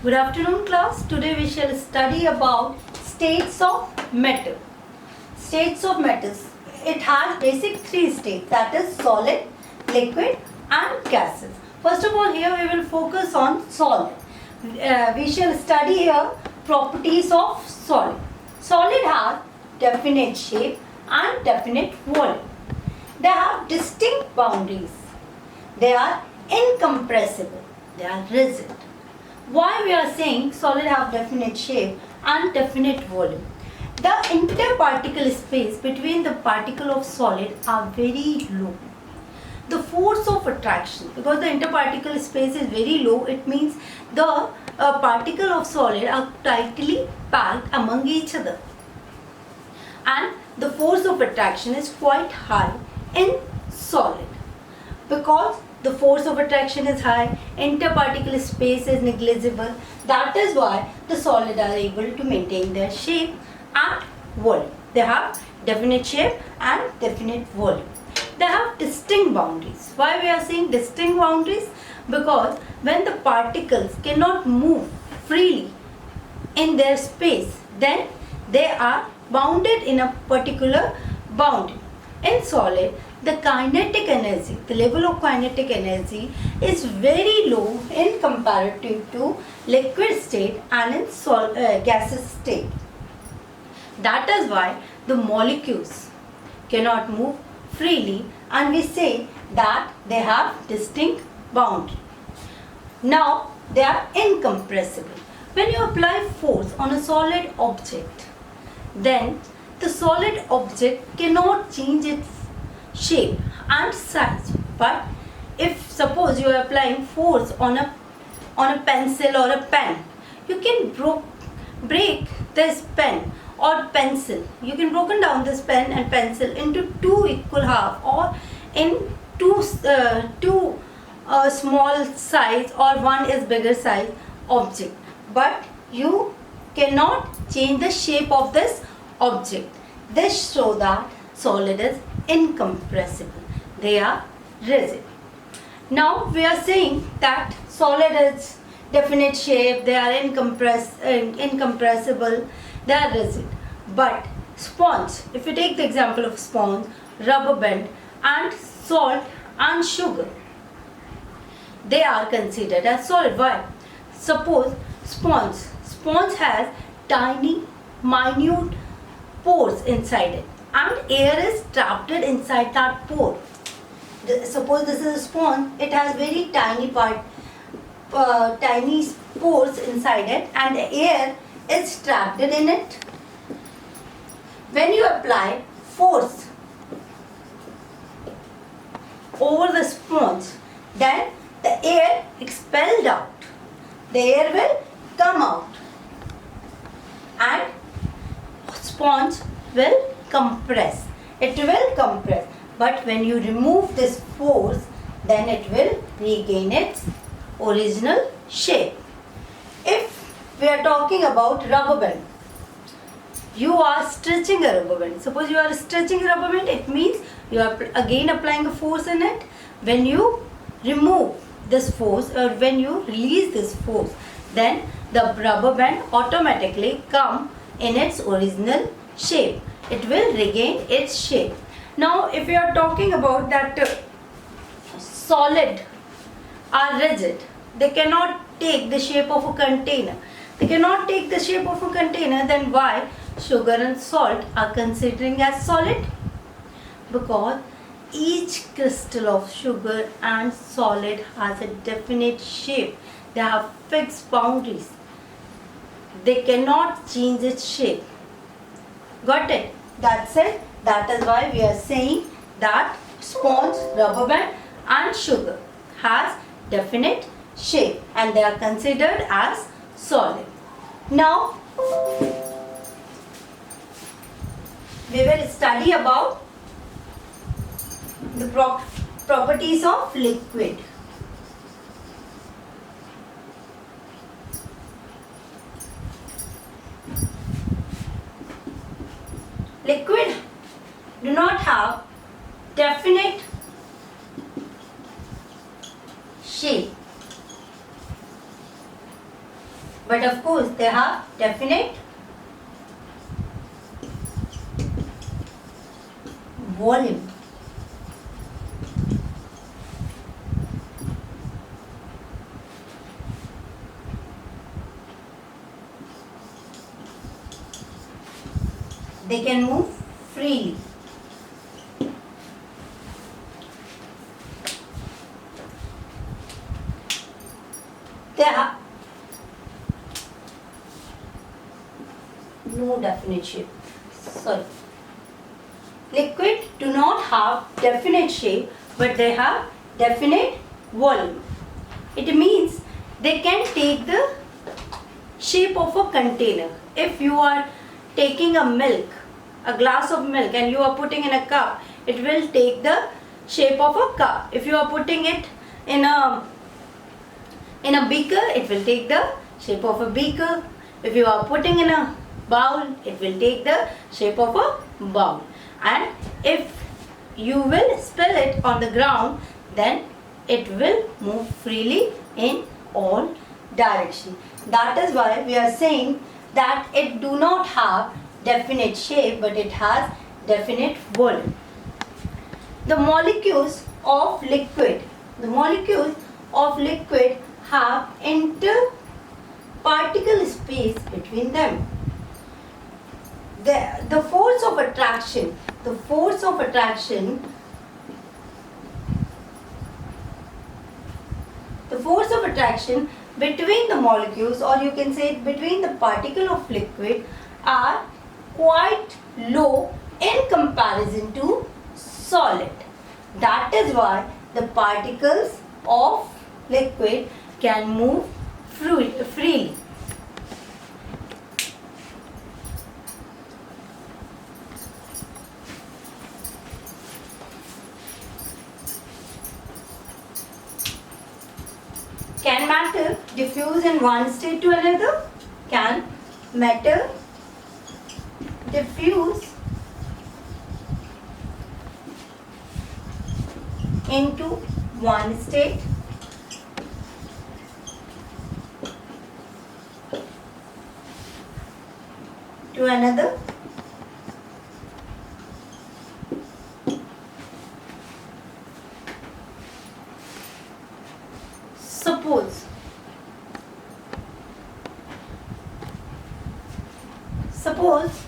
Good afternoon class. Today we shall study about states of matter. States of matters. It has basic three states, that is solid, liquid and gases. First of all, here we will focus on solid. We shall study here properties of solid. Solid has definite shape and definite volume. They have distinct boundaries. They are incompressible. They are rigid. Why we are saying solid have definite shape and definite volume? The interparticle space between the particle of solid are very low. The force of attraction, because the interparticle space is very low, it means the particle of solid are tightly packed among each other. And the force of attraction is quite high in solid. Because the force of attraction is high, interparticle space is negligible. That is why the solid are able to maintain their shape and volume. They have definite shape and definite volume. They have distinct boundaries. Why we are saying distinct boundaries? Because when the particles cannot move freely in their space, then they are bounded in a particular boundary. In solid, the kinetic energy, the level of kinetic energy is very low in comparative to liquid state and in gaseous state. That is why the molecules cannot move freely and we say that they have distinct boundary. Now they are incompressible. When you apply force on a solid object, then the solid object cannot change its shape and size. But if suppose you are applying force on a pencil or a pen, you can break this pen or pencil. You can broken down this pen and pencil into two equal half or in two small size or one is bigger size object. But you cannot change the shape of this object. This shows that solid is incompressible. They are rigid. Now we are saying that solid is definite shape, they are incompressible, they are rigid. But sponge, if you take the example of sponge, rubber band and salt and sugar, they are considered as solid. Why? Suppose sponge has tiny minute pores inside it and air is trapped inside that pore. Suppose this is a sponge, it has very tiny tiny pores inside it and the air is trapped in it. When you apply force over the sponge, then the air expelled out. The air will come out and sponge will compress. It will compress. But when you remove this force, then it will regain its original shape. If we are talking about rubber band, you are stretching a rubber band. Suppose you are stretching a rubber band, it means you are again applying a force in it. When you remove this force or when you release this force, then the rubber band automatically come in its original shape. It will regain its shape. Now if we are talking about that solid are rigid, they cannot take the shape of a container. They cannot take the shape of a container, then why sugar and salt are considering as solid? Because each crystal of sugar and solid has a definite shape. They have fixed boundaries. They cannot change its shape. Got it? That's it. That is why we are saying that sponge, rubber band and sugar has definite shape and they are considered as solid. Now we will study about the properties of liquid. Liquid do not have definite shape but of course they have definite volume. They can move freely. They have no definite shape. Sorry. Liquid do not have definite shape, but they have definite volume. It means they can take the shape of a container. If you are taking a glass of milk, and you are putting in a cup, it will take the shape of a cup. If you are putting it in a beaker, it will take the shape of a beaker. If you are putting in a bowl, it will take the shape of a bowl. And if you will spill it on the ground, then it will move freely in all directions. That is why we are saying that it do not have definite shape, but it has definite volume. The molecules of liquid have interparticle space between them. The force of attraction between the molecules, or you can say between the particle of liquid, are quite low in comparison to solid. That is why the particles of liquid can move freely. Can matter diffuse in one state to another? Can matter diffuse into one state to another? Suppose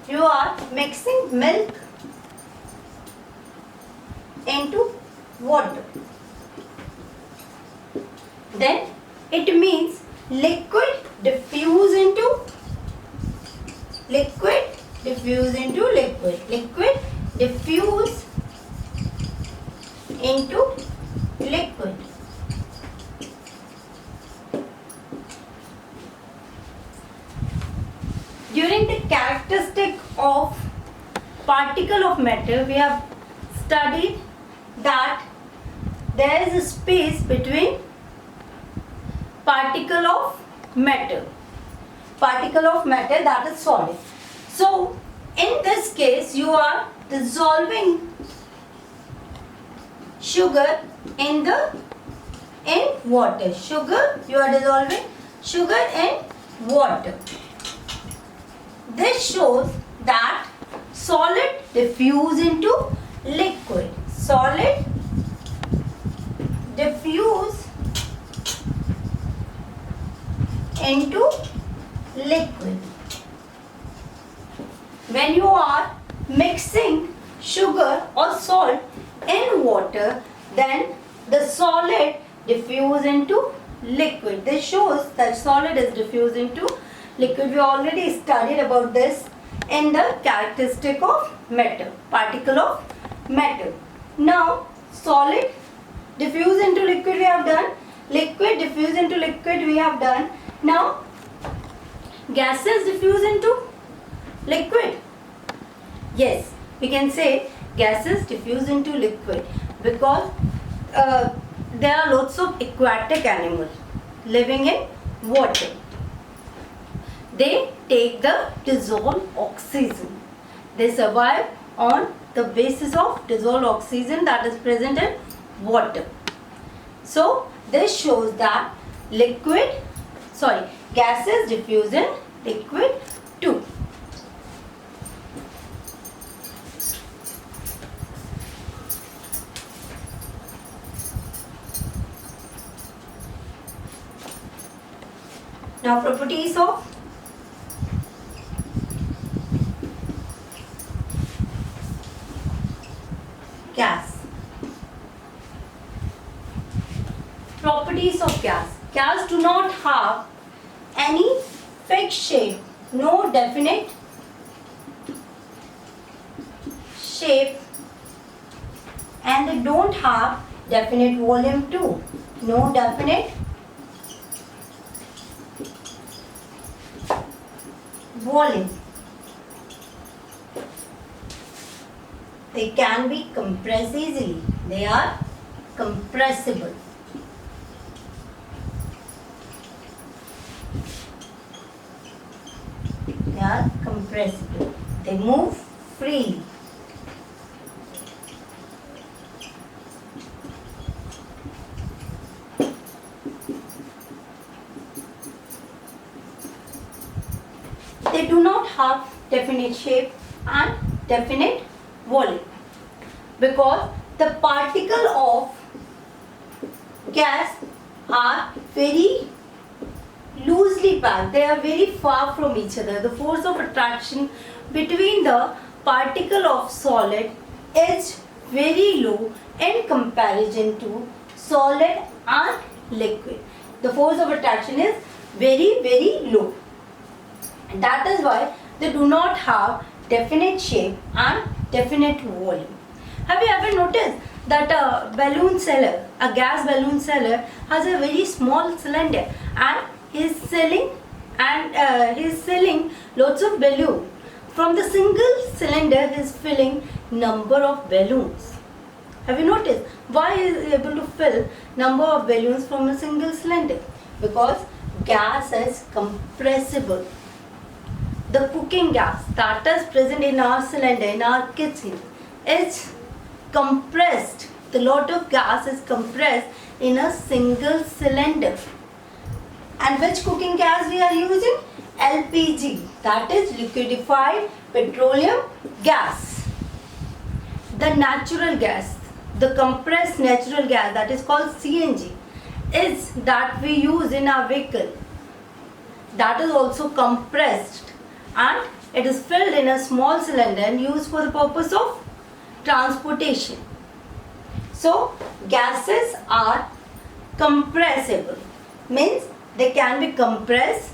you are mixing milk into water, then it means liquid diffuse into liquid, diffuse into liquid, liquid diffuse into liquid. During the characteristic of particle of matter, we have studied that there is a space between particle of matter that is solid. So in this case you are dissolving sugar in water. You are dissolving sugar in water. This shows that solid diffuse into liquid. Solid diffuse into liquid. When you are mixing sugar or salt in water, then the solid diffuse into liquid. This shows that solid is diffused into liquid. We already studied about this in the characteristic of matter, particle of matter. Now solid diffuse into liquid we have done, liquid diffuse into liquid we have done. Now gases diffuse into liquid. Yes, we can say gases diffuse into liquid because there are lots of aquatic animals living in water. They take the dissolved oxygen. They survive on the basis of dissolved oxygen that is present in water. So this shows that gases diffuse in liquid too. Now properties of gas. Properties of gas. Gas do not have any fixed shape, no definite shape, and they don't have definite volume too. No definite volume. They can be compressed easily. They are compressible. They are compressible. They move freely. They do not have definite shape and definite volume because the particles of gas are very loosely packed. They are very far from each other. The force of attraction between the particle of solid is very low in comparison to solid and liquid. The force of attraction is very, very low. And that is why they do not have definite shape and definite volume. Have you ever noticed that a balloon seller, a gas balloon seller, has a very small cylinder and he is selling lots of balloons. From the single cylinder he is filling number of balloons. Have you noticed why he is able to fill number of balloons from a single cylinder? Because gas is compressible. The cooking gas that is present in our cylinder, in our kitchen, is compressed. The lot of gas is compressed in a single cylinder. And which cooking gas we are using? LPG, that is liquefied petroleum gas. The natural gas, the compressed natural gas, that is called CNG, is that we use in our vehicle. That is also compressed and it is filled in a small cylinder and used for the purpose of transportation. So gases are compressible, means they can be compressed.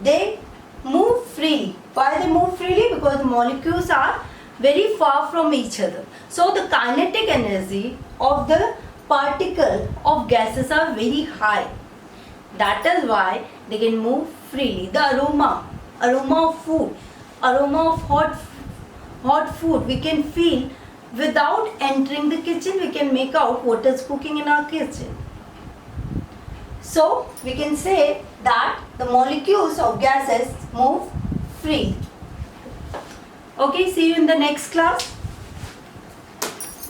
They move freely. Why they move freely? Because the molecules are very far from each other. So the kinetic energy of the particle of gases are very high. That is why they can move freely. The aroma of food, aroma of hot food we can feel without entering the kitchen. We can make out what is cooking in our kitchen. So we can say that the molecules of gases move freely. Okay, see you in the next class.